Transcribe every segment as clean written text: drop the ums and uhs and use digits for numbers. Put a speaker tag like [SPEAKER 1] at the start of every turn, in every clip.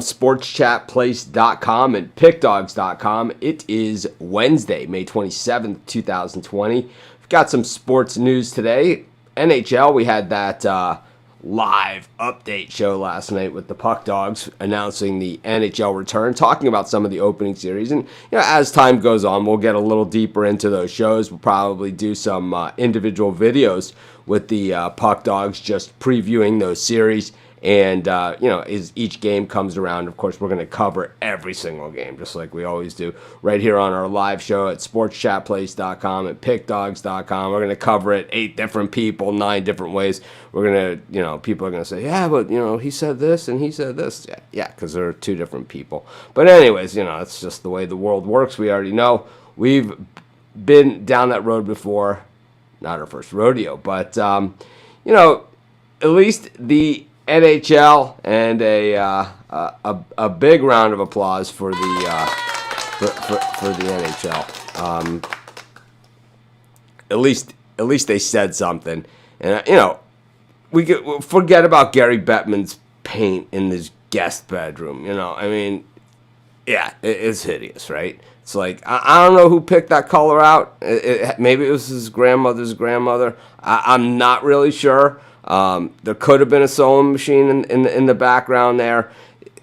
[SPEAKER 1] sportschatplace.com and pickdogs.com. It is Wednesday, May 27th, 2020. We've got some sports news today. NHL, we had that live update show last night with the Puck Dogs announcing the NHL return, talking about some of the opening series. And as time goes on, we'll get a little deeper into those shows. We'll probably do some individual videos with the Puck Dogs just previewing those series. And, as each game comes around, of course, we're going to cover every single game, just like we always do, right here on our live show at sportschatplace.com and pickdogs.com. We're going to cover it 8 different people, 9 different ways. We're going to, people are going to say, yeah, but, he said this and he said this. Yeah, because they're 2 different people. But anyways, it's just the way the world works. We already know. We've been down that road before. Not our first rodeo, but, at least the NHL and a big round of applause for the for the NHL. At least they said something, and we could forget about Gary Bettman's paint in his guest bedroom. It's hideous, right? It's like I don't know who picked that color out. Maybe it was his grandmother's grandmother. I'm not really sure. There could have been a sewing machine in the background there.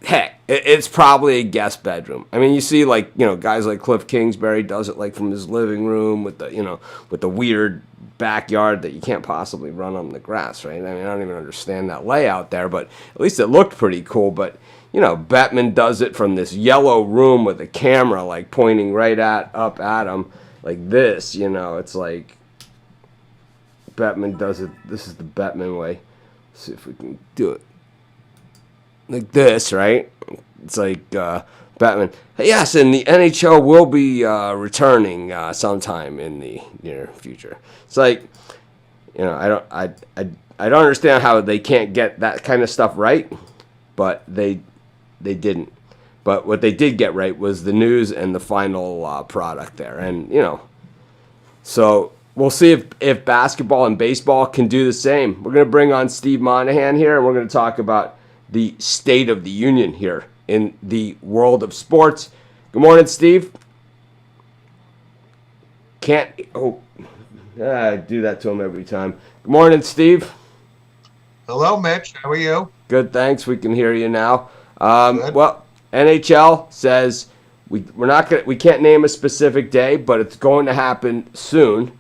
[SPEAKER 1] Heck, it's probably a guest bedroom. I mean, you see guys like Cliff Kingsbury does it from his living room with the weird backyard that you can't possibly run on the grass, right? I mean, I don't even understand that layout there, but at least it looked pretty cool. But Bettman does it from this yellow room with a camera pointing right up at him like this. It's like Bettman does it. This is the Bettman way. Let's see if we can do it like this, right? It's like Bettman. Yes, and the NHL will be returning sometime in the near future. It's like, I don't understand how they can't get that kind of stuff right, but they didn't. But what they did get right was the news and the final product there, and so. We'll see if basketball and baseball can do the same. We're going to bring on Steve Monahan here, and we're going to talk about the state of the union here in the world of sports. Good morning, Steve. I do that to him every time. Good morning, Steve.
[SPEAKER 2] Hello, Mitch. How are you?
[SPEAKER 1] Good, thanks. We can hear you now. Well, NHL says we can't name a specific day, but it's going to happen soon.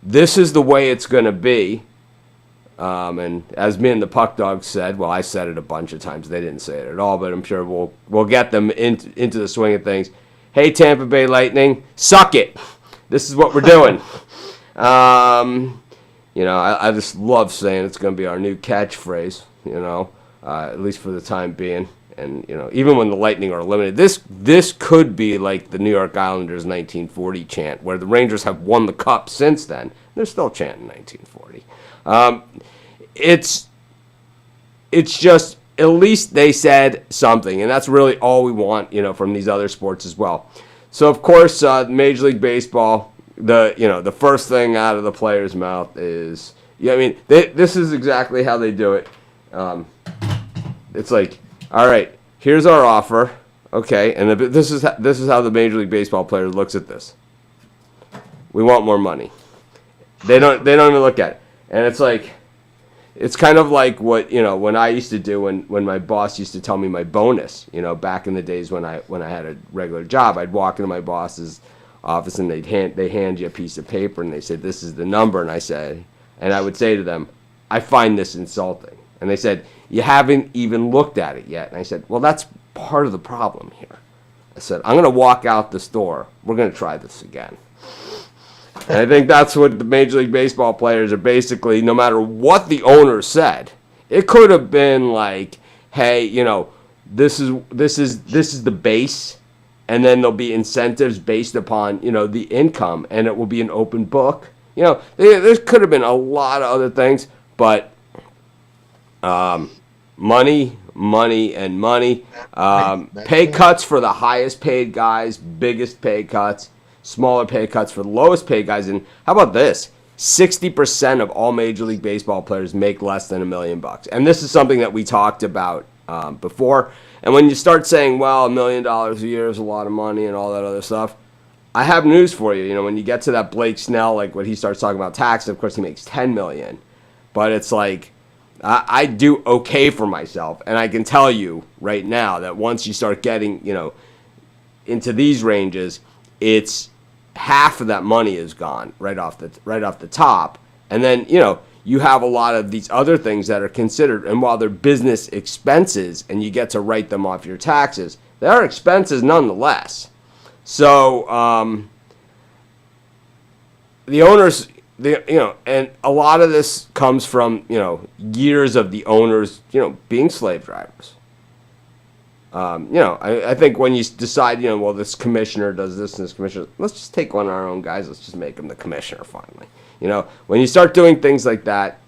[SPEAKER 1] This is the way it's going to be. And as me and the Puck Dogs said, well, I said it a bunch of times. They didn't say it at all, but I'm sure we'll get them into the swing of things. Hey, Tampa Bay Lightning, suck it. This is what we're doing. I just love saying it's going to be our new catchphrase, at least for the time being. And, even when the Lightning are eliminated, this could be like the New York Islanders 1940 chant, where the Rangers have won the cup since then. They're still chanting 1940. It's just, at least they said something, and that's really all we want, from these other sports as well. So, of course, Major League Baseball, the first thing out of the player's mouth is, this is exactly how they do it. It's like, all right, here's our offer, okay, and this is how the Major League Baseball player looks at this. We want more money. They don't even look at it, and it's like, it's kind of like what when I used to do when my boss used to tell me my bonus. Back in the days when I had a regular job, I'd walk into my boss's office and they hand you a piece of paper and they said, this is the number, and I would say to them, I find this insulting, and they said, you haven't even looked at it yet. And I said, well, that's part of the problem here. I said, I'm going to walk out the store. We're going to try this again. And I think that's what the Major League Baseball players are basically, no matter what the owner said. It could have been like, hey, this is the base, and then there'll be incentives based upon, the income, and it will be an open book. There could have been a lot of other things, but money, and money. Pay cuts for the highest paid guys, biggest pay cuts, smaller pay cuts for the lowest paid guys. And how about this? 60% of all Major League Baseball players make less than $1 million. And this is something that we talked about before. And when you start saying, well, $1 million a year is a lot of money and all that other stuff, I have news for you. You know, when you get to that Blake Snell, like when he starts talking about taxes, of course he makes $10 million. But it's like, I do okay for myself. And I can tell you right now that once you start getting, you know, into these ranges, it's half of that money is gone right off the top. And then, you know, you have a lot of these other things that are considered, and while they're business expenses and you get to write them off your taxes, they are expenses nonetheless. So the owners, you know, and a lot of this comes from, you know, years of the owners, you know, being slave drivers. You know, I think when you decide, you know, well, this commissioner does this and this commissioner, let's just take one of our own guys. Let's just make him the commissioner finally. You know, when you start doing things like that,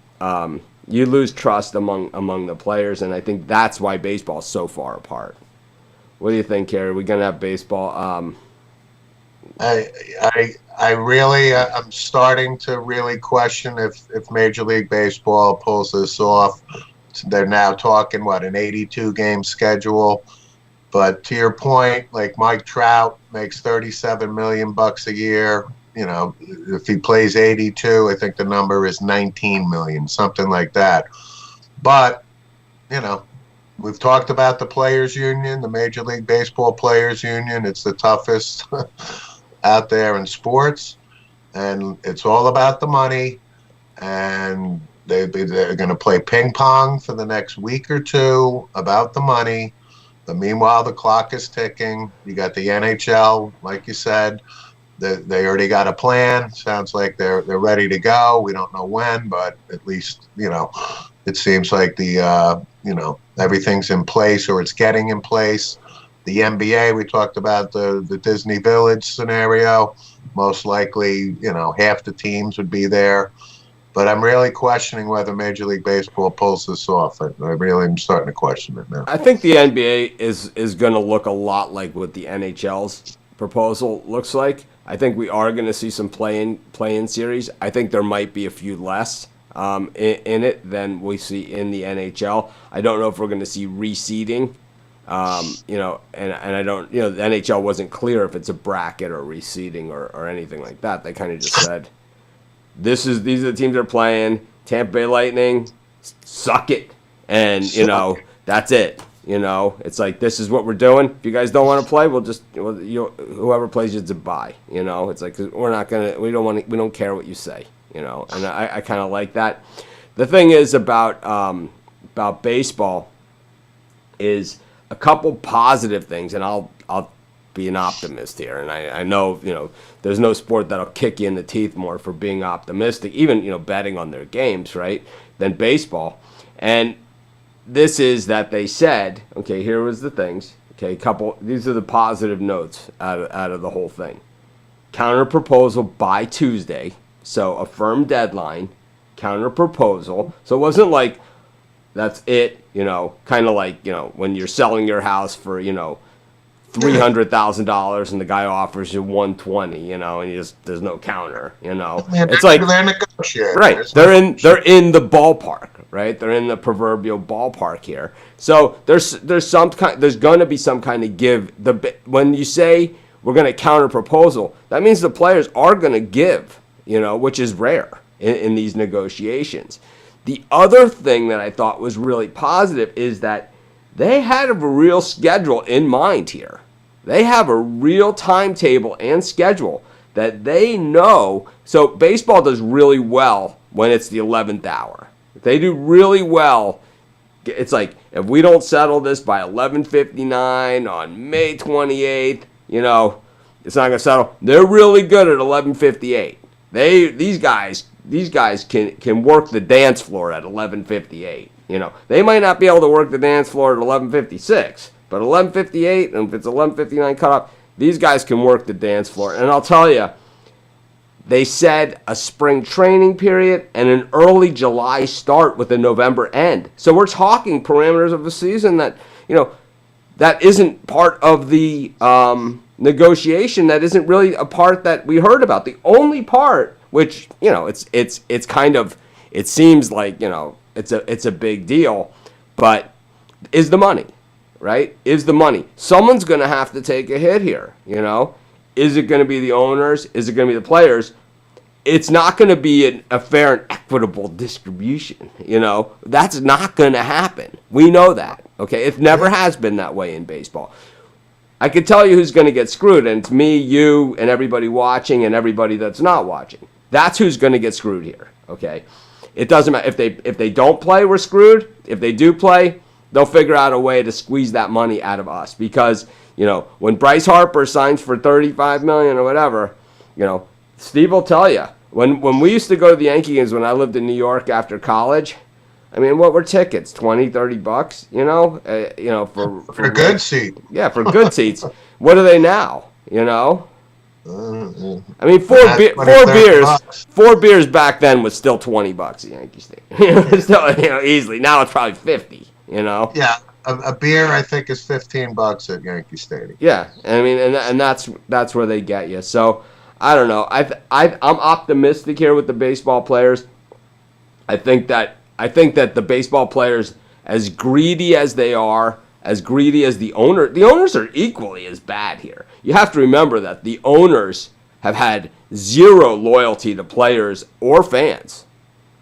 [SPEAKER 1] you lose trust among the players, and I think that's why baseball is so far apart. What do you think, Kerry? Are we gonna have baseball?
[SPEAKER 2] I really I'm starting to really question if Major League Baseball pulls this off. They're now talking an 82 game schedule. But to your point, like Mike Trout makes $37 million a year. You know, if he plays 82, I think the number is 19 million, something like that. But, you know, we've talked about the Players Union, the Major League Baseball Players Union. It's the toughest out there in sports, and it's all about the money. And they're going to play ping pong for the next week or two about the money. But meanwhile, the clock is ticking. You got the NHL, like you said. They already got a plan. Sounds like they're ready to go. We don't know when, but at least, you know, it seems like the you know, everything's in place, or it's getting in place. The NBA, we talked about the Disney Village scenario. Most likely, you know, half the teams would be there. But I'm really questioning whether Major League Baseball pulls this off. I really am starting to question it now.
[SPEAKER 1] I think the NBA is going to look a lot like what the NHL's proposal looks like. I think we are going to see some play-in series. I think there might be a few less in it than we see in the NHL. I don't know if we're going to see reseeding. You know, and I don't, you know, the NHL wasn't clear if it's a bracket or reseeding or anything like that. They kind of just said, these are the teams that are playing. Tampa Bay Lightning, suck it. And, you know, that's it. You know, it's like, this is what we're doing. If you guys don't want to play, whoever plays you to buy. You know, it's like, we don't care what you say. You know, and I kind of like that. The thing is about baseball is a couple positive things, and I'll be an optimist here. And I know, you know, there's no sport that'll kick you in the teeth more for being optimistic, even, you know, betting on their games, right, than baseball. And this is that they said, okay, here was the things. Okay, these are the positive notes out of the whole thing. Counter proposal by Tuesday, so a firm deadline. Counter proposal, so it wasn't like that's it. You know, kind of like, you know, when you're selling your house for, you know, $300,000 and the guy offers you $120, you know, and there's no counter, you know. It's like
[SPEAKER 2] they're negotiating.
[SPEAKER 1] Right. They're in the ballpark, right? They're in the proverbial ballpark here. So there's going to be some kind of give. When you say we're going to counter proposal, that means the players are going to give, you know, which is rare in these negotiations. The other thing that I thought was really positive is that they had a real schedule in mind here. They have a real timetable and schedule that they know. So baseball does really well when it's the 11th hour. They do really well. It's like, if we don't settle this by 11:59 on May 28th, you know, it's not going to settle. They're really good at 11:58. These guys can work the dance floor at 11:58. You know, they might not be able to work the dance floor at 11:56, but 11:58, and if it's 11:59 cutoff, these guys can work the dance floor. And I'll tell you, they said a spring training period and an early July start with a November end. So we're talking parameters of a season that, you know, that isn't part of the negotiation. That isn't really a part that we heard about. The only part, which, you know, it's kind of, it seems like, you know, it's a big deal, but is the money, right? Is the money. Someone's going to have to take a hit here, you know? Is it going to be the owners? Is it going to be the players? It's not going to be a fair and equitable distribution, you know? That's not going to happen. We know that, okay? It never has been that way in baseball. I could tell you who's going to get screwed, and it's me, you, and everybody watching and everybody that's not watching. That's who's going to get screwed here, okay? It doesn't matter. If they don't play, we're screwed. If they do play, they'll figure out a way to squeeze that money out of us because, you know, when Bryce Harper signs for $35 million or whatever, you know, Steve will tell you. When we used to go to the Yankee games when I lived in New York after college, I mean, what were tickets? $20-$30, you know, for
[SPEAKER 2] a good seat.
[SPEAKER 1] Yeah, for good seats. What are they now? You know? I mean, four beers back then was still $20 at Yankee Stadium. Still, you know, easily. Now it's probably 50. You know?
[SPEAKER 2] Yeah, a beer I think is $15 at Yankee Stadium.
[SPEAKER 1] Yeah, I mean, and that's where they get you. So I don't know. I'm optimistic here with the baseball players. I think that the baseball players, as greedy as they are, as greedy as the owners are equally as bad here. You have to remember that the owners have had zero loyalty to players or fans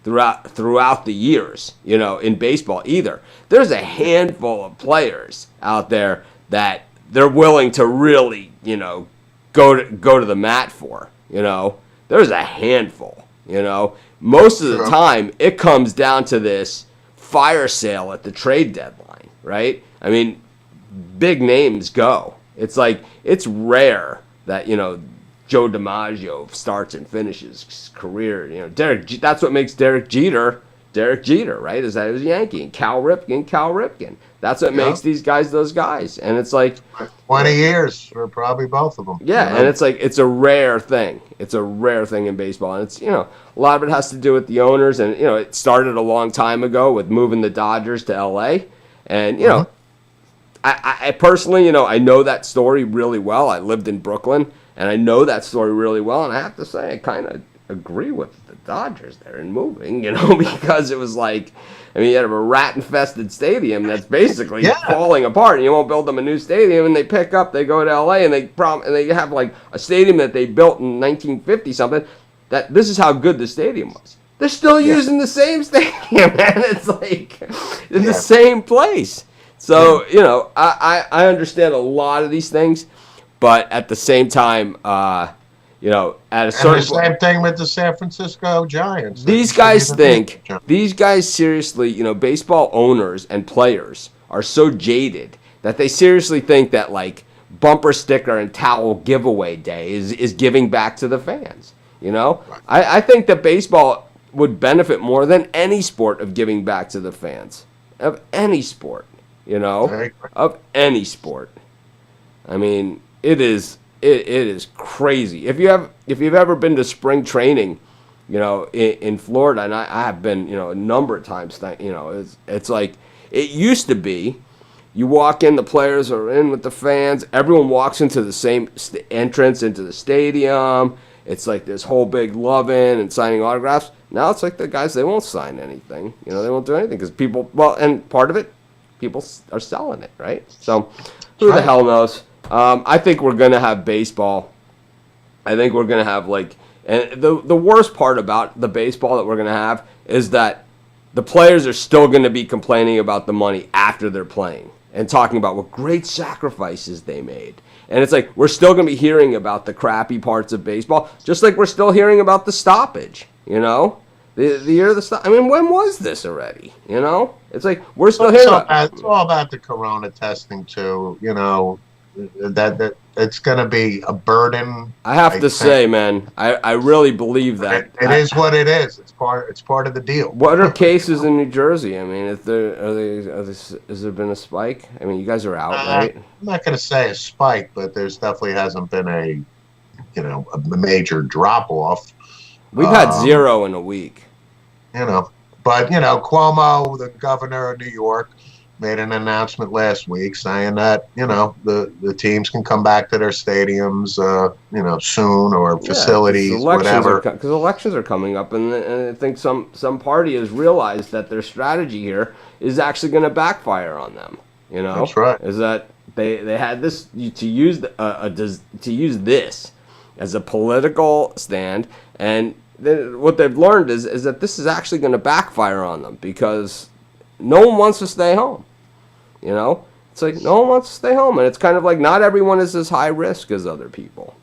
[SPEAKER 1] throughout the years, you know, in baseball either. There's a handful of players out there that they're willing to really, you know, go to the mat for, you know. There's a handful, you know. Most of the time, it comes down to this fire sale at the trade deadline, right? I mean, big names go. It's like, it's rare that, you know, Joe DiMaggio starts and finishes his career. You know, that's what makes Derek Jeter, right? Is that he was a Yankee. And Cal Ripken. That's what makes these guys those guys. And it's like
[SPEAKER 2] 20 years for probably both of them.
[SPEAKER 1] Yeah, you know? And it's like, it's a rare thing. It's a rare thing in baseball. And it's, you know, a lot of it has to do with the owners. And, you know, it started a long time ago with moving the Dodgers to L.A. And, you know, I personally, you know, I know that story really well. I lived in Brooklyn, and I know that story really well. And I have to say, I kind of agree with the Dodgers there in moving, you know, because it was like, I mean, you have a rat-infested stadium that's basically falling apart, and you won't build them a new stadium, and they go to L.A., and they have, like, a stadium that they built in 1950-something, that this is how good the stadium was. They're still using the same stadium, man. It's like in the same place. So, you know, I understand a lot of these things, but at the same time, you know, at a certain
[SPEAKER 2] point. And the same thing with the San Francisco Giants.
[SPEAKER 1] These guys seriously, you know, baseball owners and players are so jaded that they seriously think that, like, bumper sticker and towel giveaway day is giving back to the fans, you know? Right. I think that baseball would benefit more than any sport of giving back to the fans, of any sport. You know, of any sport. I mean, it is crazy. If you've ever been to spring training, you know, in Florida, and I have been, you know, a number of times. You know, it's like it used to be. You walk in, the players are in with the fans. Everyone walks into the same entrance into the stadium. It's like this whole big loving and signing autographs. Now it's like the guys, they won't sign anything. You know, they won't do anything because people. Well, and part of it, people are selling it, right? So who the hell knows? I think we're going to have baseball. I think we're going to have, like, and the worst part about the baseball that we're going to have is that the players are still going to be complaining about the money after they're playing and talking about what great sacrifices they made. And it's like, we're still going to be hearing about the crappy parts of baseball, just like we're still hearing about the stoppage, you know? The year of the stop. I mean, when was this already? You know, it's like we're still here.
[SPEAKER 2] It's all about the corona testing too. You know, that it's going to be a burden.
[SPEAKER 1] I have to say, man, I really believe that
[SPEAKER 2] it is what it is. It's part of the deal.
[SPEAKER 1] What are cases in New Jersey? I mean, has there been a spike? I mean, you guys are out, right?
[SPEAKER 2] I'm not going to say a spike, but there's definitely hasn't been a major drop off.
[SPEAKER 1] We've had 0 in a week.
[SPEAKER 2] You know, but, you know, Cuomo, the governor of New York, made an announcement last week saying that, the teams can come back to their stadiums, soon, or facilities, whatever.
[SPEAKER 1] Because elections are coming up, and I think some party has realized that their strategy here is actually going to backfire on them.
[SPEAKER 2] That's right.
[SPEAKER 1] Is that they had this to use this as a political stand, and what they've learned is that this is actually going to backfire on them because no one wants to stay home. It's like no one wants to stay home, and it's kind of like not everyone is as high risk as other people.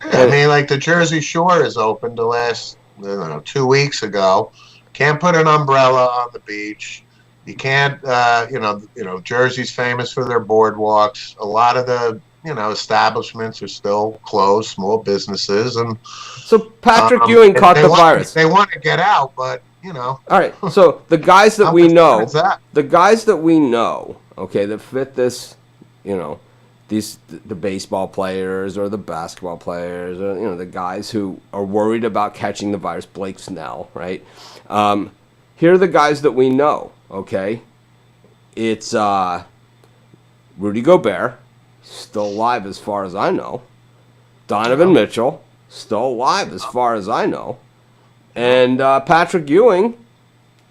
[SPEAKER 2] I mean, like the Jersey Shore is open the last 2 weeks ago. Can't put an umbrella on the beach. You can't. Jersey's famous for their boardwalks. A lot of the establishments are still closed, small businesses, and
[SPEAKER 1] so Patrick Ewing caught the virus.
[SPEAKER 2] They want to get out, but
[SPEAKER 1] All right. So the guys that we know, okay, that fit this, the baseball players or the basketball players, or the guys who are worried about catching the virus. Blake Snell, right? Here are the guys that we know. Okay, it's Rudy Gobert, still alive as far as I know. Donovan Mitchell, still alive as far as I know. And Patrick Ewing,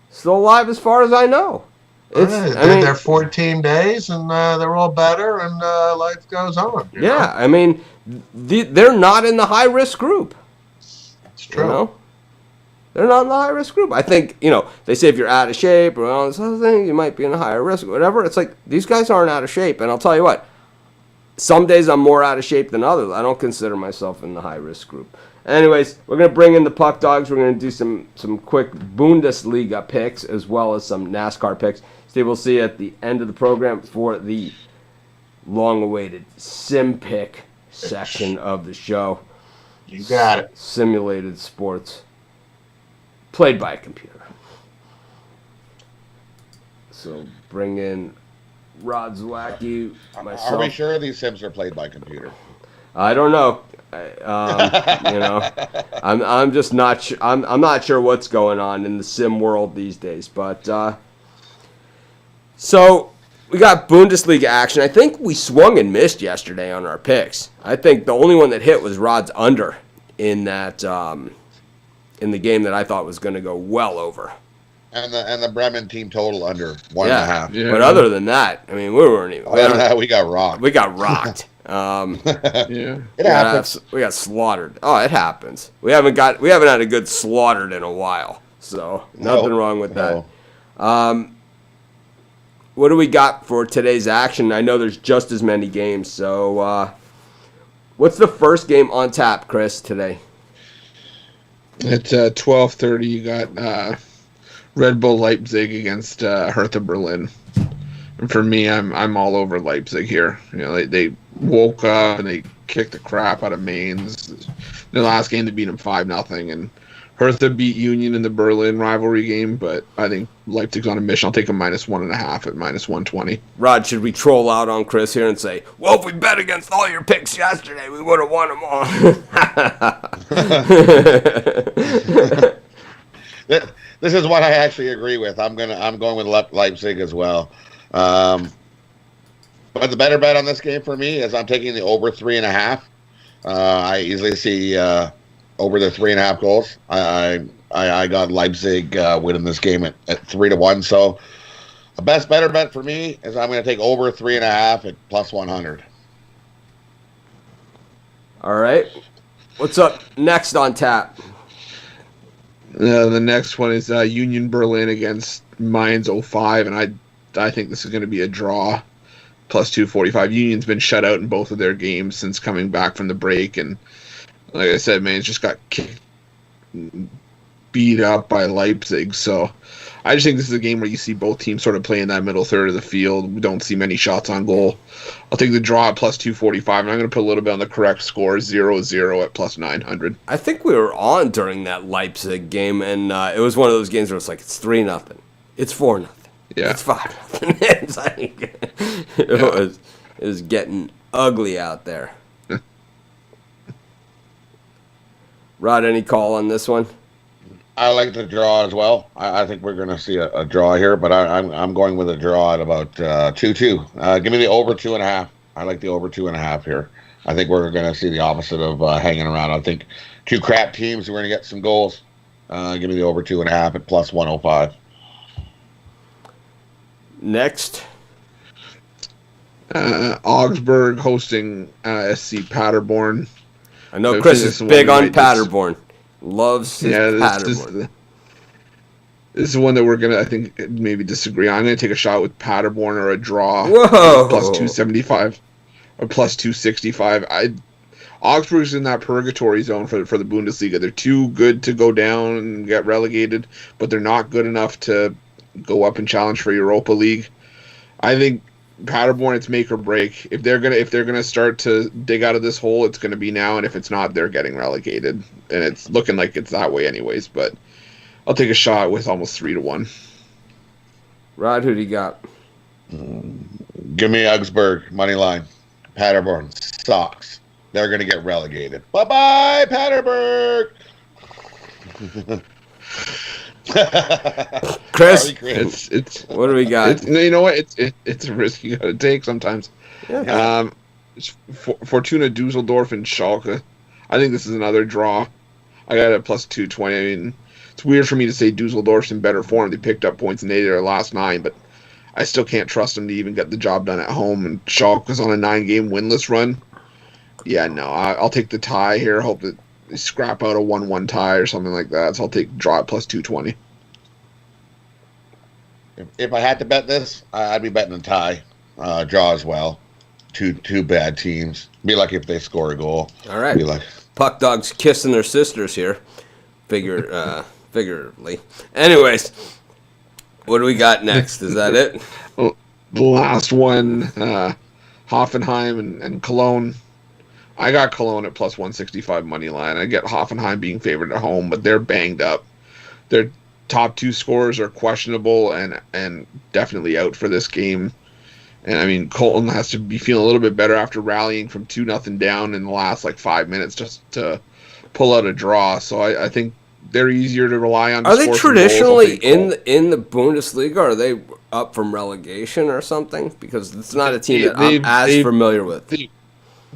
[SPEAKER 1] still alive as far as I know.
[SPEAKER 2] They're 14 days, and they're all better, and life goes on.
[SPEAKER 1] Yeah, I mean, they're not in the high-risk group.
[SPEAKER 2] It's true.
[SPEAKER 1] They're not in the high-risk group. I think, they say if you're out of shape or all this other thing, you might be in a higher risk or whatever. It's like, these guys aren't out of shape. And I'll tell you what, some days I'm more out of shape than others. I don't consider myself in the high-risk group. Anyways, we're going to bring in the Puck Dogs. We're going to do some quick Bundesliga picks as well as some NASCAR picks. Steve, we'll see you at the end of the program for the long-awaited sim pick section of the show.
[SPEAKER 2] You got it.
[SPEAKER 1] Simulated sports played by a computer. So bring in Rod Zwacky, myself.
[SPEAKER 3] Are we sure these sims are played by computer?
[SPEAKER 1] I don't know. I'm just not sure. I'm not sure what's going on in the sim world these days. But so we got Bundesliga action. I think we swung and missed yesterday on our picks. I think the only one that hit was Rod's under in that in the game that I thought was going to go well over.
[SPEAKER 3] And the Bremen team total under 1.5.
[SPEAKER 1] Yeah. But other than that, I mean, we weren't even.
[SPEAKER 3] We got rocked.
[SPEAKER 1] We got rocked.
[SPEAKER 3] It happens.
[SPEAKER 1] We got slaughtered. Oh, it happens. We haven't had a good slaughtered in a while. So nothing wrong with that. What do we got for today's action? I know there's just as many games. So what's the first game on tap, Chris, today?
[SPEAKER 4] It's 12:30. You got Red Bull Leipzig against Hertha Berlin. And for me, I'm all over Leipzig here. They woke up and they kicked the crap out of Mainz. The last game they beat them 5-0, and Hertha beat Union in the Berlin rivalry game. But I think Leipzig's on a mission. I'll take a -1.5 at -120. Rod,
[SPEAKER 1] should we troll out on Chris here and say, "Well, if we bet against all your picks yesterday, we would have won them all"?
[SPEAKER 3] This is what I actually agree with. I'm going with Leipzig as well. But the better bet on this game for me is I'm taking the over 3.5. I easily see over the 3.5 goals. I got Leipzig winning this game at 3-1. So the better bet for me is I'm going to take over 3.5 at +100.
[SPEAKER 1] All right. What's up next on tap?
[SPEAKER 4] The next one is Union Berlin against Mainz 05, and I think this is going to be a draw, +245. Union's been shut out in both of their games since coming back from the break, and like I said, Mainz just got beat up by Leipzig. So I just think this is a game where you see both teams sort of play in that middle third of the field. We don't see many shots on goal. I'll take the draw at +245, and I'm going to put a little bit on the correct score, 0-0 at +900.
[SPEAKER 1] I think we were on during that Leipzig game, and it was one of those games where it's like, it's 3-0. It's 4-0.
[SPEAKER 4] Yeah.
[SPEAKER 1] It's 5-0. It's like, it was getting ugly out there.
[SPEAKER 3] Rod, any call on this one? I like the draw as well. I think we're going to see a draw here, but I'm going with a draw at about 2-2. Give me the over 2.5. I like the over 2.5 here. I think we're going to see the opposite of hanging around. I think two crap teams. We're going to get some goals. Give me the over 2.5 at plus 105.
[SPEAKER 1] Next.
[SPEAKER 4] Augsburg hosting SC Paderborn.
[SPEAKER 1] I know Chris is big on Paderborn. Loves his Paderborn.
[SPEAKER 4] This is one that we're going to, I think, maybe disagree on. I'm going to take a shot with Paderborn or a draw.
[SPEAKER 1] Whoa!
[SPEAKER 4] Plus 275 or plus 265. Augsburg's in that purgatory zone for the Bundesliga. They're too good to go down and get relegated, but they're not good enough to go up and challenge for Europa League. I think Paderborn, it's make or break. If they're gonna start to dig out of this hole, it's gonna be now, and if it's not, they're getting relegated. And it's looking like it's that way anyways, but I'll take a shot with almost 3-1.
[SPEAKER 1] Rod, who do you got?
[SPEAKER 3] Give me Augsburg money line. Paderborn sucks. They're going to get relegated. Bye-bye, Paderborn.
[SPEAKER 1] Chris,
[SPEAKER 3] Sorry, Chris.
[SPEAKER 4] It's
[SPEAKER 1] what do we got?
[SPEAKER 4] you know what? It's a risk you got to take sometimes.
[SPEAKER 1] Yeah.
[SPEAKER 4] It's Fortuna Dusseldorf and Schalke. I think this is another draw. I got it at plus 220. I mean, it's weird for me to say Dusseldorf's in better form. They picked up points in 8 of their last 9, but I still can't trust them to even get the job done at home. And Schalke's on a 9-game winless run. Yeah, no, I'll take the tie here. Hope that they scrap out a 1-1 tie or something like that. So I'll take draw at plus 220.
[SPEAKER 3] If I had to bet this, I'd be betting a tie. Draw as well. Two bad teams. Be lucky if they score a goal.
[SPEAKER 1] All right.
[SPEAKER 3] Be like
[SPEAKER 1] Puck dogs kissing their sisters here, figuratively. Anyways, what do we got next? Is that it?
[SPEAKER 4] Well, the last one, Hoffenheim and Cologne. I got Cologne at plus 165 money line. I get Hoffenheim being favored at home, but they're banged up. Their top 2 scorers are questionable and definitely out for this game. And I mean, Colton has to be feeling a little bit better after rallying from 2-0 down in the last 5 minutes just to pull out a draw. So I think they're easier to rely on.
[SPEAKER 1] Are they traditionally in the Bundesliga? Are they up from relegation or something? Because it's not a team that I'm as familiar with.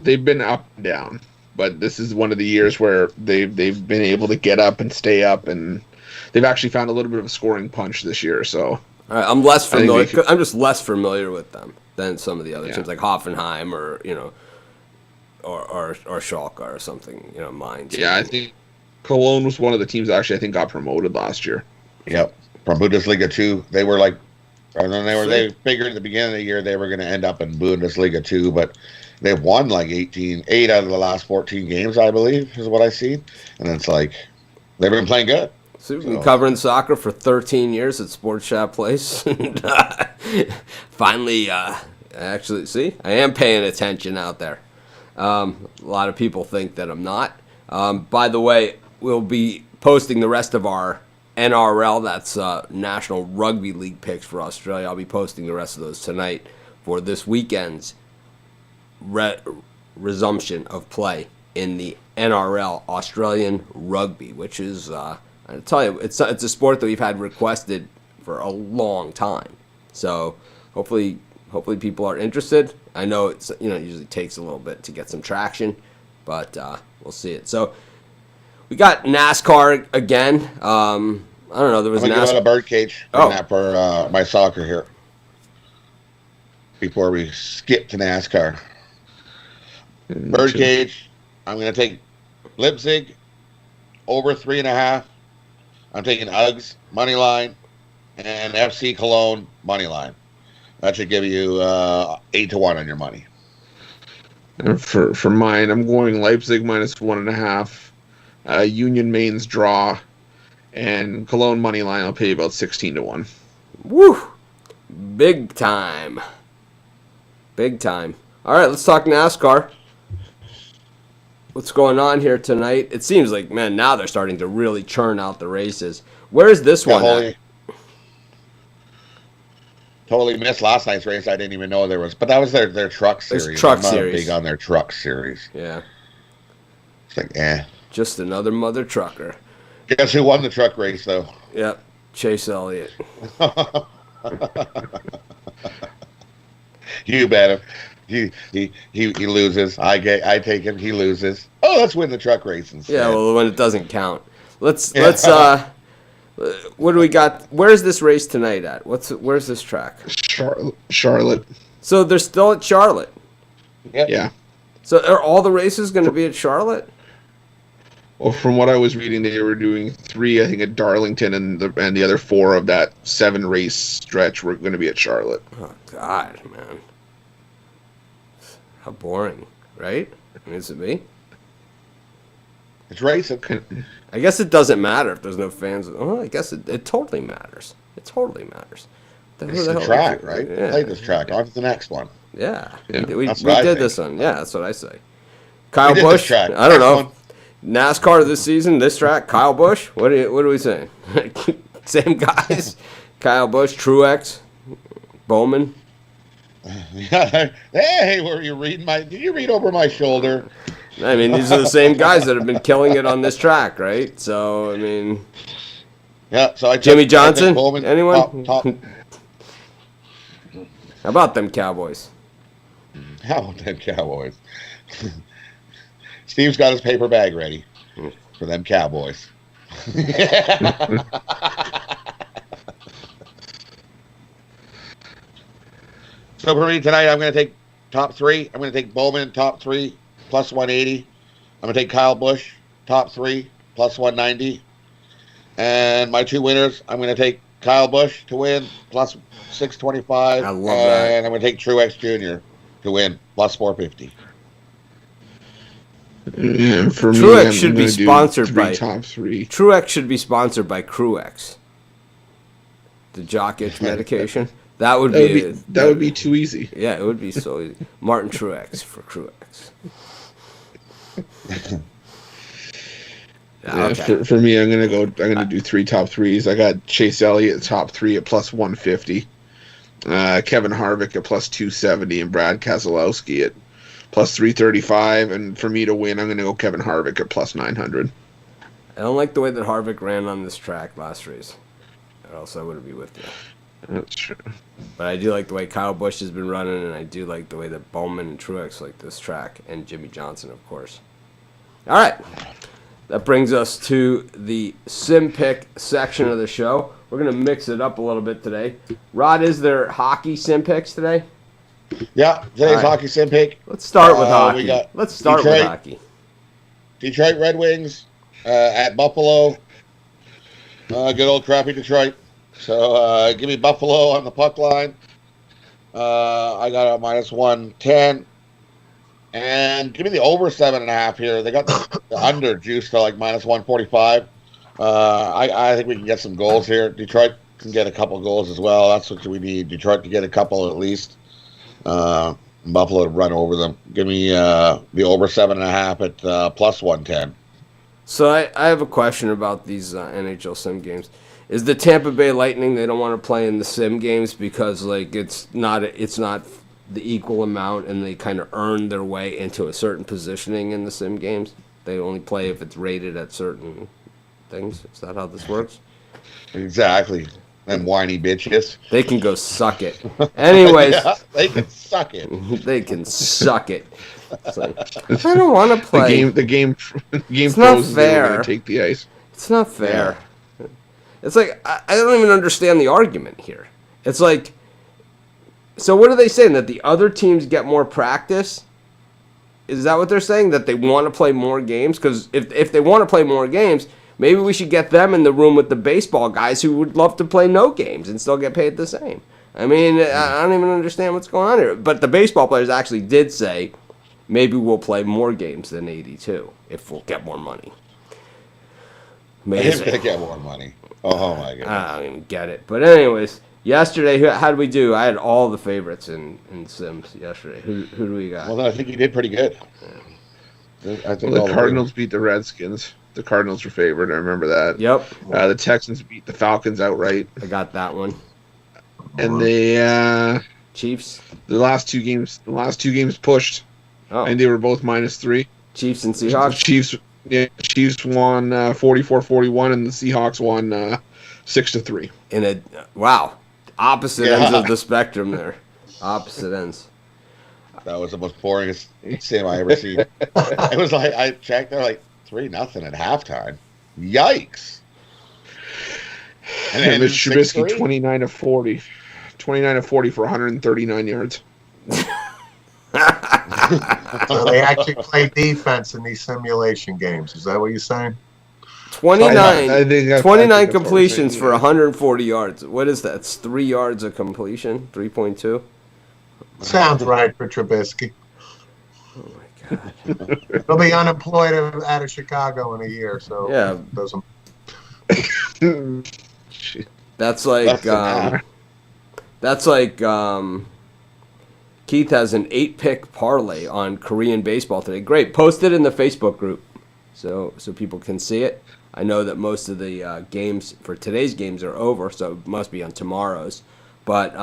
[SPEAKER 4] They've been up and down, but this is one of the years where they've been able to get up and stay up, and they've actually found a little bit of a scoring punch this year. So
[SPEAKER 1] all right, I'm less familiar. I'm just less familiar with them than some of the other teams like Hoffenheim or or Schalke or something. Mainz.
[SPEAKER 4] Yeah, I think Cologne was one of the teams that actually I think got promoted last year.
[SPEAKER 3] Yep, from Bundesliga 2. They were they figured at the beginning of the year they were going to end up in Bundesliga 2, but they've won 8 out of the last 14 games, I believe, is what I see. And it's they've been playing good.
[SPEAKER 1] So we've been covering soccer for 13 years at Sports Shop Place. And, finally, actually, see, I am paying attention out there. A lot of people think that I'm not. By the way, we'll be posting the rest of our NRL, that's National Rugby League picks for Australia. I'll be posting the rest of those tonight for this weekend's resumption of play in the NRL, Australian Rugby, which is, I tell you, it's a sport that we've had requested for a long time. So hopefully people are interested. I know it usually takes a little bit to get some traction, but we'll see it. So we got NASCAR again. I don't know. There was
[SPEAKER 3] I'm gonna give out a birdcage for my soccer here before we skip to NASCAR. Birdcage. I'm going to take Leipzig over 3.5. I'm taking Uggs money line and FC Cologne money line. That should give you 8-1 on your money.
[SPEAKER 4] And for mine, I'm going Leipzig minus 1.5. Union Mainz draw, and Cologne money line. I'll pay about 16-1.
[SPEAKER 1] Woo! Big time. Big time. All right, let's talk NASCAR. What's going on here tonight? It seems like, man, now they're starting to really churn out the races. Where is this one at?
[SPEAKER 3] Totally missed last night's race. I didn't even know there was. But that was their truck series.
[SPEAKER 1] It's truck
[SPEAKER 3] I'm not
[SPEAKER 1] series.
[SPEAKER 3] big on their truck series.
[SPEAKER 1] Yeah.
[SPEAKER 3] It's
[SPEAKER 1] Just another mother trucker.
[SPEAKER 3] Guess who won the truck race, though?
[SPEAKER 1] Yep, Chase Elliott.
[SPEAKER 3] You bet him. He loses. I take him. He loses. Oh, let's win the truck race instead.
[SPEAKER 1] Yeah, well, when it doesn't count. Let's what do we got? Where's this race tonight at? Where's this track?
[SPEAKER 4] Charlotte.
[SPEAKER 1] So they're still at Charlotte.
[SPEAKER 3] Yep.
[SPEAKER 4] Yeah.
[SPEAKER 1] So are all the races going to be at Charlotte?
[SPEAKER 4] Well, from what I was reading, they were doing 3, I think, at Darlington, and the other 4 of that 7 race stretch were going to be at Charlotte.
[SPEAKER 1] Oh God, man, how boring, right? I mean, is it me?
[SPEAKER 3] It's racing.
[SPEAKER 1] I guess it doesn't matter if there's no fans. Oh, I guess it totally matters. It totally matters.
[SPEAKER 3] It's the track, right? Yeah. Play this track. On to the next one.
[SPEAKER 1] Yeah.
[SPEAKER 4] Yeah.
[SPEAKER 1] We
[SPEAKER 3] That's what I
[SPEAKER 1] did
[SPEAKER 3] think.
[SPEAKER 1] this one. Yeah, that's what I say. Kyle
[SPEAKER 3] We did
[SPEAKER 1] Busch.
[SPEAKER 3] this track.
[SPEAKER 1] I don't know.
[SPEAKER 3] Next
[SPEAKER 1] NASCAR this season, this track, Kyle Busch. What are we saying? Same guys. Kyle Busch, Truex, Bowman.
[SPEAKER 3] Yeah. Hey, were you reading did you read over my shoulder?
[SPEAKER 1] I mean, these are the same guys that have been killing it on this track, right? So, I mean,
[SPEAKER 3] Yeah, so I took
[SPEAKER 1] Jimmy Johnson?
[SPEAKER 3] Bowman,
[SPEAKER 1] Anyone?
[SPEAKER 3] Top.
[SPEAKER 1] How about them Cowboys?
[SPEAKER 3] How about them Cowboys? Steve's got his paper bag ready for them Cowboys. So for me tonight, I'm going to take top 3. I'm going to take Bowman, top 3, plus 180. I'm going to take Kyle Busch, top 3, plus 190. And my 2 winners, I'm going to take Kyle Busch to win, plus 625.
[SPEAKER 1] I love that.
[SPEAKER 3] And I'm going to take Truex Jr. to win, plus 450.
[SPEAKER 4] Yeah, for me,
[SPEAKER 1] Truex
[SPEAKER 4] I'm
[SPEAKER 1] should be
[SPEAKER 4] gonna do
[SPEAKER 1] sponsored
[SPEAKER 4] 3
[SPEAKER 1] by
[SPEAKER 4] top 3.
[SPEAKER 1] Truex should be sponsored by Cruex, the jock itch medication. That would
[SPEAKER 4] be too easy.
[SPEAKER 1] Yeah, it would be so easy. Martin Truex for Cruex.
[SPEAKER 4] Yeah,
[SPEAKER 1] Okay.
[SPEAKER 4] for me, I'm gonna do 3 top 3s. I got Chase Elliott top 3 at plus 150, Kevin Harvick at plus 270, and Brad Keselowski at plus 335. And for me to win, I'm gonna go Kevin Harvick at plus 900.
[SPEAKER 1] I don't like the way that Harvick ran on this track last race, or else I wouldn't be with you.
[SPEAKER 4] That's true.
[SPEAKER 1] But I do like the way Kyle Busch has been running, and I do like the way that Bowman and Truex like this track, and Jimmy Johnson, of course. All right. That brings us to the sim pick section of the show. We're going to mix it up a little bit today. Rod, is there hockey sim picks today?
[SPEAKER 3] Yeah, today's
[SPEAKER 1] All right.
[SPEAKER 3] hockey sim pick.
[SPEAKER 1] Let's start with
[SPEAKER 3] We
[SPEAKER 1] hockey.
[SPEAKER 3] got
[SPEAKER 1] Let's start with
[SPEAKER 3] Detroit.
[SPEAKER 1] hockey.
[SPEAKER 3] Detroit Red Wings at Buffalo. Good old crappy Detroit. So give me Buffalo on the puck line. I got a minus 110. And give me the over 7.5 here. They got the under juice to like minus 145. I think we can get some goals here. Detroit can get a couple goals as well. That's what we need. Detroit to get a couple at least. Buffalo to run over them. Give me the over 7.5 at plus 110.
[SPEAKER 1] So I have a question about these NHL sim games. Is the Tampa Bay Lightning, they don't want to play in the sim games because like it's not the equal amount, and they kind of earn their way into a certain positioning in the sim games? They only play if it's rated at certain things. Is that how this works?
[SPEAKER 3] Exactly. Them whiny bitches.
[SPEAKER 1] They can go suck it. Anyways,
[SPEAKER 3] Yeah, they can suck it.
[SPEAKER 1] they can suck it. It's like, I don't want to play.
[SPEAKER 4] The game
[SPEAKER 1] It's not
[SPEAKER 4] froze. They were
[SPEAKER 1] fair.
[SPEAKER 4] gonna take the ice.
[SPEAKER 1] It's not fair. It's like, I don't even understand the argument here. It's like, so what are they saying? That the other teams get more practice? Is that what they're saying? That they want to play more games? Because if they want to play more games, maybe we should get them in the room with the baseball guys who would love to play no games and still get paid the same. I mean, I don't even understand what's going on here. But the baseball players actually did say, maybe we'll play more games than 82 if we'll get more money.
[SPEAKER 3] They're
[SPEAKER 1] Amazing.
[SPEAKER 3] going to get more money. Oh, my God.
[SPEAKER 1] I don't even get it. But anyways, yesterday, how did we do? I had all the favorites in Sims yesterday. Who do we got?
[SPEAKER 3] Well, then I think you did pretty good. I think
[SPEAKER 4] Well,
[SPEAKER 3] all
[SPEAKER 4] the Cardinals beat the Redskins. The Cardinals were favored. I remember that.
[SPEAKER 1] Yep.
[SPEAKER 4] The Texans beat the Falcons outright,
[SPEAKER 1] I got that one.
[SPEAKER 4] and the
[SPEAKER 1] Chiefs.
[SPEAKER 4] last two games pushed,
[SPEAKER 1] Oh,
[SPEAKER 4] and they were both -3.
[SPEAKER 1] Chiefs and Seahawks.
[SPEAKER 4] Yeah, Chiefs won 44-41, and the Seahawks won 6-3.
[SPEAKER 1] Wow, opposite ends of the spectrum there. Opposite ends.
[SPEAKER 3] That was the most boringest game I ever seen. It was like I checked, they're like 3-0 at halftime. Yikes!
[SPEAKER 4] And Mitch Trubisky
[SPEAKER 3] 6-3?
[SPEAKER 4] 29-40. 29-40 for 139 yards.
[SPEAKER 2] So they actually play defense in these simulation games. Is that what you're saying?
[SPEAKER 1] 29
[SPEAKER 4] I think that's what we're
[SPEAKER 1] completions
[SPEAKER 4] saying,
[SPEAKER 1] for
[SPEAKER 4] yeah.
[SPEAKER 1] 140 yards. What is that? It's 3 yards of completion? 3.2?
[SPEAKER 2] Sounds right for Trubisky.
[SPEAKER 1] Oh, my God.
[SPEAKER 2] He'll be unemployed out of Chicago in a year, so
[SPEAKER 1] Yeah.
[SPEAKER 2] it doesn't.
[SPEAKER 1] That's like Keith has an 8-pick parlay on Korean baseball today. Great. Post it in the Facebook group so people can see it. I know that most of the games for today's games are over, so it must be on tomorrow's. But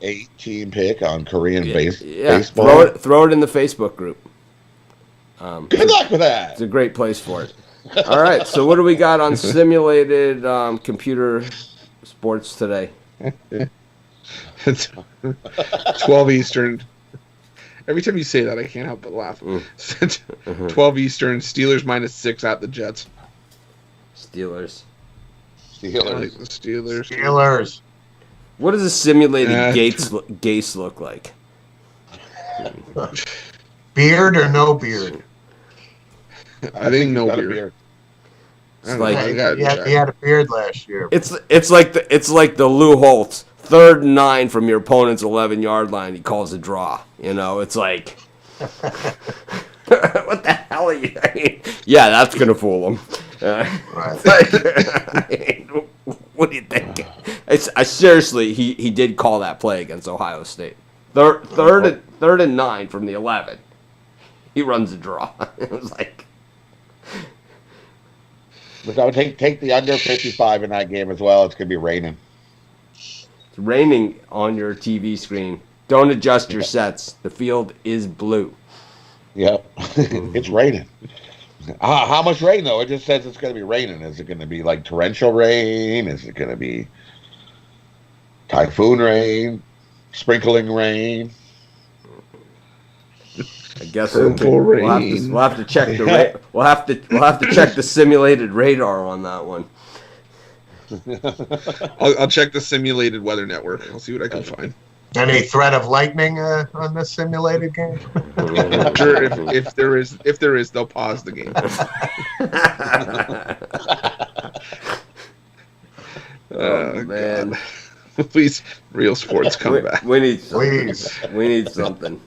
[SPEAKER 3] 18 pick on Korean
[SPEAKER 1] yeah,
[SPEAKER 3] baseball.
[SPEAKER 1] throw it in the Facebook group.
[SPEAKER 3] Good luck with that.
[SPEAKER 1] It's a great place for it. All right, so what do we got on simulated computer sports today?
[SPEAKER 4] It's 12 Eastern. Every time you say that, I can't help but laugh. 12 Eastern, Steelers -6 at the Jets.
[SPEAKER 1] Steelers.
[SPEAKER 4] I like the Steelers.
[SPEAKER 2] Steelers.
[SPEAKER 1] What does a simulated Gase look like?
[SPEAKER 2] Beard or no beard?
[SPEAKER 4] I think no
[SPEAKER 3] Got a
[SPEAKER 4] beard.
[SPEAKER 1] It's like
[SPEAKER 2] He had a beard last year.
[SPEAKER 1] it's like the Lou Holtz 3rd and 9 from your opponent's 11-yard line. He calls a draw. It's like what the hell are you? Yeah, that's gonna fool him. What do you think? I seriously, he did call that play against Ohio State. Third and 9 from the 11. He runs a draw. It was like.
[SPEAKER 3] But I would take the under 55 in that game as well. It's gonna be raining.
[SPEAKER 1] It's raining on your TV screen. Don't adjust your sets. The field is blue.
[SPEAKER 3] Yep, it's raining. How much rain though? It just says it's going to be raining. Is it going to be like torrential rain? Is it going to be typhoon rain? Sprinkling rain?
[SPEAKER 1] I guess we'll have to check the we'll have to check the simulated radar on that one.
[SPEAKER 4] I'll check the simulated weather network. I'll see what I can find.
[SPEAKER 2] Any threat of lightning on this simulated game?
[SPEAKER 4] Sure, if there is, they'll pause the game.
[SPEAKER 1] Oh man!
[SPEAKER 4] God. Please, real sports come back.
[SPEAKER 1] We need something.
[SPEAKER 2] Please.
[SPEAKER 1] We need something.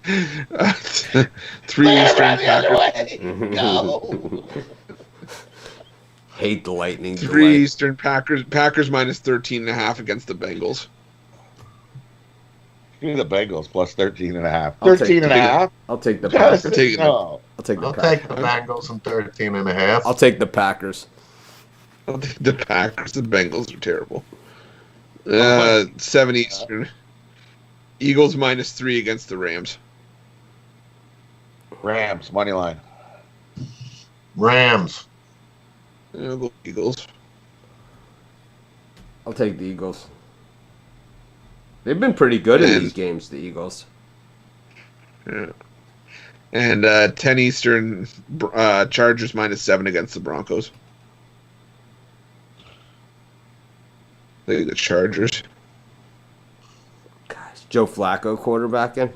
[SPEAKER 4] 3 Eastern Packers.
[SPEAKER 3] No.
[SPEAKER 1] Hate the lightning.
[SPEAKER 4] 3 Eastern Packers -13.5 against the Bengals.
[SPEAKER 3] Give me the Bengals plus 13.5.
[SPEAKER 1] I'll take
[SPEAKER 3] 13.5?
[SPEAKER 1] I'll take the Packers.
[SPEAKER 4] I'll take it.
[SPEAKER 3] No.
[SPEAKER 1] I'll take the
[SPEAKER 2] I'll
[SPEAKER 1] Packers.
[SPEAKER 2] take the Bengals and 13.5.
[SPEAKER 1] I'll take the Packers.
[SPEAKER 4] I'll take the Packers. The Bengals are terrible. 7 Eastern. Eagles -3 against the Rams.
[SPEAKER 3] Rams, money line.
[SPEAKER 2] Rams.
[SPEAKER 4] The Eagles.
[SPEAKER 1] I'll take the Eagles. They've been pretty good in these games, the Eagles.
[SPEAKER 4] Yeah. And 10 Eastern, Chargers -7 against the Broncos. I think the Chargers.
[SPEAKER 1] Guys, Joe Flacco quarterbacking.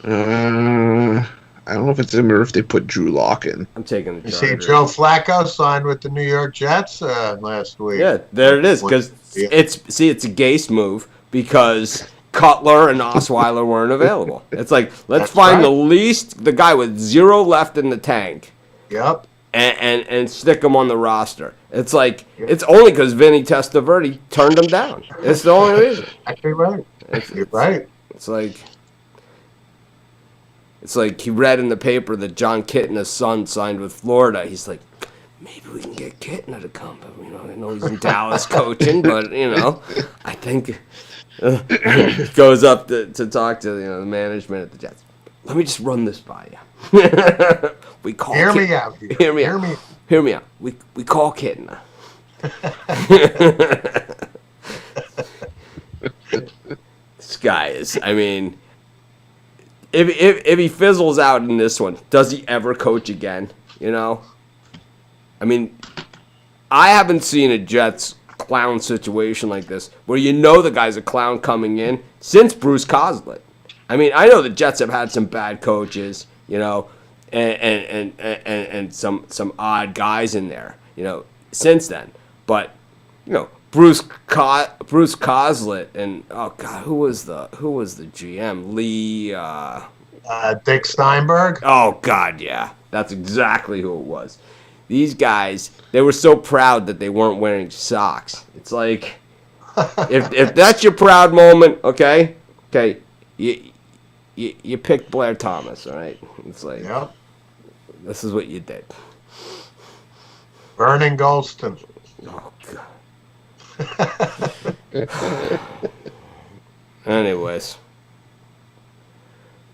[SPEAKER 4] I don't know if it's him or if they put Drew Lock in.
[SPEAKER 1] I'm taking the
[SPEAKER 2] You
[SPEAKER 1] Chargers.
[SPEAKER 2] see, Joe Flacco signed with the New York Jets last week.
[SPEAKER 1] Yeah, there it is. Because it's a Gase move because Cutler and Osweiler weren't available. It's like let's find the guy with 0 left in the tank.
[SPEAKER 2] Yep.
[SPEAKER 1] And stick him on the roster. It's like it's only because Vinny Testaverde turned him down. It's the only reason.
[SPEAKER 2] Actually, right. You're right.
[SPEAKER 1] It's like he read in the paper that John Kitna's son signed with Florida. He's like, maybe we can get Kitna to come. But, I know he's in Dallas coaching, but I think goes up to talk to the management at the Jets. let me just run this by you. We call
[SPEAKER 2] Hear
[SPEAKER 1] Kit-
[SPEAKER 2] me out. Here.
[SPEAKER 1] Hear me
[SPEAKER 2] Hear
[SPEAKER 1] out.
[SPEAKER 2] me.
[SPEAKER 1] Hear me out. We call Kitten. This guy is. I mean, if he fizzles out in this one, does he ever coach again? You know. I mean, I haven't seen a Jets clown situation like this where you know the guy's a clown coming in since Bruce Coslett. I mean, I know the Jets have had some bad coaches, you know, and some odd guys in there, you know, since then. But, you know, Bruce Coslett and oh god, who was the GM? Lee
[SPEAKER 2] Dick Steinberg.
[SPEAKER 1] Oh god, yeah. That's exactly who it was. These guys, they were so proud that they weren't wearing socks. It's like if that's your proud moment, okay, you picked Blair Thomas, all right? It's like,
[SPEAKER 2] Yep.
[SPEAKER 1] this is what you did.
[SPEAKER 2] Vernon Golston.
[SPEAKER 1] Oh god. Anyways,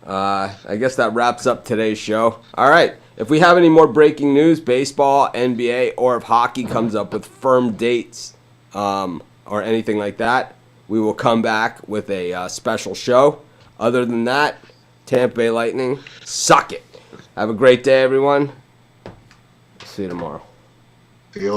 [SPEAKER 1] I guess that wraps up today's show. All right. If we have any more breaking news, baseball, NBA, or if hockey comes up with firm dates or anything like that, we will come back with a special show. Other than that, Tampa Bay Lightning, suck it. Have a great day, everyone. See you tomorrow.
[SPEAKER 2] See you later.